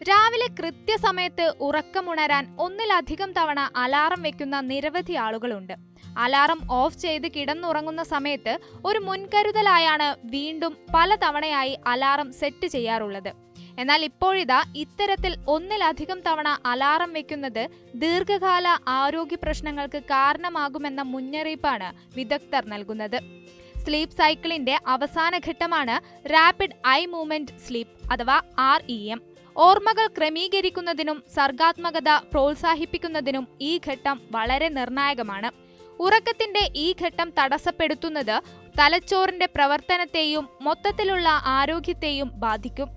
രാവിലെ കൃത്യസമയത്ത് ഉറക്കമുണരാൻ ഒന്നിലധികം തവണ അലാറം വെക്കുന്ന നിരവധി ആളുകളുണ്ട്. അലാറം ഓഫ് ചെയ്ത് കിടന്നുറങ്ങുന്ന സമയത്ത് ഒരു മുൻകരുതലായാണ് വീണ്ടും പലതവണയായി അലാറം സെറ്റ് ചെയ്യാറുള്ളത്. എന്നാൽ ഇപ്പോഴിതാ ഇത്തരത്തിൽ ഒന്നിലധികം തവണ അലാറം വെക്കുന്നത് ദീർഘകാല ആരോഗ്യ പ്രശ്നങ്ങൾക്ക് കാരണമാകുമെന്ന മുന്നറിയിപ്പാണ് വിദഗ്ധർ നൽകുന്നത്. സ്ലീപ്പ് സൈക്കിളിന്റെ അവസാന ഘട്ടമാണ് റാപ്പിഡ് ഐ മൂവ്മെന്റ് സ്ലീപ്പ് അഥവാ REM. ഓർമ്മകൾ ക്രമീകരിക്കുന്നതിനും സർഗാത്മകത പ്രോത്സാഹിപ്പിക്കുന്നതിനും ഈ ഘട്ടം വളരെ നിർണായകമാണ്. ഉറക്കത്തിന്റെ ഈ ഘട്ടം തടസ്സപ്പെടുത്തുന്നത് തലച്ചോറിന്റെ പ്രവർത്തനത്തെയും മൊത്തത്തിലുള്ള ആരോഗ്യത്തെയും ബാധിക്കും.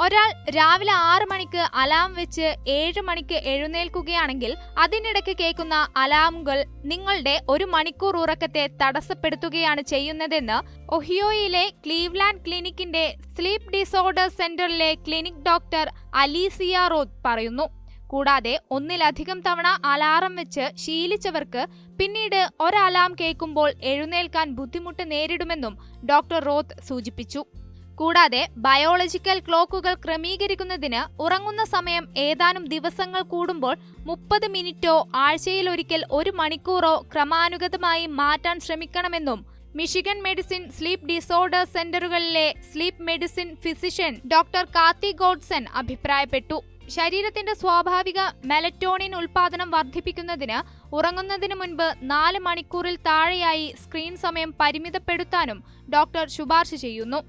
ഒരാൾ രാവിലെ 6 മണിക്ക് അലാം വെച്ച് 7 മണിക്ക് എഴുന്നേൽക്കുകയാണെങ്കിൽ അതിനിടയ്ക്ക് കേൾക്കുന്ന അലാമുകൾ നിങ്ങളുടെ 1 മണിക്കൂർ ഉറക്കത്തെ തടസ്സപ്പെടുത്തുകയാണ് ചെയ്യുന്നതെന്ന് ഒഹിയോയിലെ ക്ലീവ്ലാൻഡ് ക്ലിനിക്കിന്റെ സ്ലീപ്പ് ഡിസോർഡർ സെന്ററിലെ ക്ലിനിക് ഡോക്ടർ അലീസിയ റോത്ത് പറയുന്നു. കൂടാതെ ഒന്നിലധികം തവണ അലാറം വെച്ച് ശീലിച്ചവർക്ക് പിന്നീട് ഒരു അലാം കേൾക്കുമ്പോൾ എഴുന്നേൽക്കാൻ ബുദ്ധിമുട്ട് നേരിടുമെന്നും ഡോക്ടർ റോത്ത് സൂചിപ്പിച്ചു. കൂടാതെ ബയോളജിക്കൽ ക്ലോക്കുകൾ ക്രമീകരിക്കുന്നതിന് ഉറങ്ങുന്ന സമയം ഏതാനും ദിവസങ്ങൾ കൂടുമ്പോൾ 30 മിനിറ്റോ ആഴ്ചയിലൊരിക്കൽ 1 മണിക്കൂറോ ക്രമാനുഗതമായി മാറ്റാൻ ശ്രമിക്കണമെന്നും മിഷിഗൻ മെഡിസിൻ സ്ലീപ്പ് ഡിസോർഡർ സെന്ററുകളിലെ sleep medicine physician doctor Cathy ഗോഡ്സൺ അഭിപ്രായപ്പെട്ടു. ശരീരത്തിന്റെ സ്വാഭാവിക മെലറ്റോണിൻ ഉൽപാദനം വർദ്ധിപ്പിക്കുന്നതിന് ഉറങ്ങുന്നതിന് മുൻപ് 4 മണിക്കൂറിൽ താഴെയായി സ്ക്രീൻ സമയം പരിമിതപ്പെടുത്താനും ഡോക്ടർ ശുപാർശ ചെയ്യുന്നു.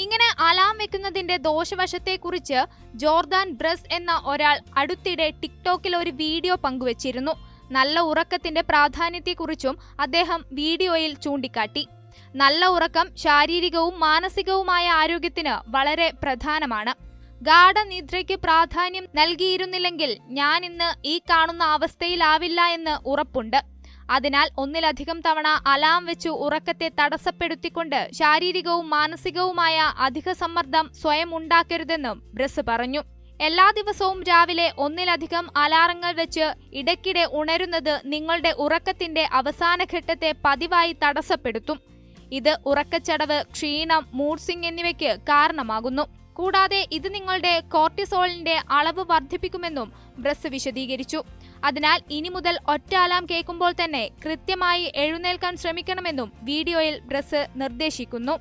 ഇങ്ങനെ അലാം വെക്കുന്നതിന്റെ ദോഷവശത്തെക്കുറിച്ച് ജോർദാൻ ബ്രസ് എന്ന ഒരാൾ അടുത്തിടെ ടിക്ടോക്കിൽ ഒരു വീഡിയോ പങ്കുവച്ചിരുന്നു. നല്ല ഉറക്കത്തിന്റെ പ്രാധാന്യത്തെക്കുറിച്ചും അദ്ദേഹം വീഡിയോയിൽ ചൂണ്ടിക്കാട്ടി. നല്ല ഉറക്കം ശാരീരികവും മാനസികവുമായ ആരോഗ്യത്തിന് വളരെ പ്രധാനമാണ്. ഗാഢനിദ്രയ്ക്ക് പ്രാധാന്യം നൽകിയിരുന്നില്ലെങ്കിൽ ഞാൻ ഇന്ന് ഈ കാണുന്ന അവസ്ഥയിലാവില്ല എന്ന് ഉറപ്പുണ്ട്. അതിനാൽ ഒന്നിലധികം തവണ അലാം വെച്ചു ഉറക്കത്തെ തടസ്സപ്പെടുത്തിക്കൊണ്ട് ശാരീരികവും മാനസികവുമായ അധിക സമ്മർദ്ദം സ്വയം ഉണ്ടാക്കരുതെന്നും ബ്രസ് പറഞ്ഞു. എല്ലാ ദിവസവും രാവിലെ ഒന്നിലധികം അലാറങ്ങൾ വെച്ച് ഇടയ്ക്കിടെ ഉണരുന്നത് നിങ്ങളുടെ ഉറക്കത്തിന്റെ അവസാന ഘട്ടത്തെ പതിവായി തടസ്സപ്പെടുത്തും. ഇത് ഉറക്കച്ചടവ്, ക്ഷീണം, മൂഡ് സ്വിംഗ് എന്നിവയ്ക്ക് കാരണമാകുന്നു. കൂടാതെ ഇത് നിങ്ങളുടെ കോർട്ടിസോളിന്റെ അളവ് വർദ്ധിപ്പിക്കുമെന്നും ബ്രസ് വിശദീകരിച്ചു. അതിനാൽ ഇനി മുതൽ ഒറ്റ അലാം കേൾക്കുമ്പോൾ തന്നെ കൃത്യമായി എഴുന്നേൽക്കാൻ ശ്രമിക്കണമെന്നും വീഡിയോയിൽ ബ്രസ് നിർദ്ദേശിക്കുന്നു.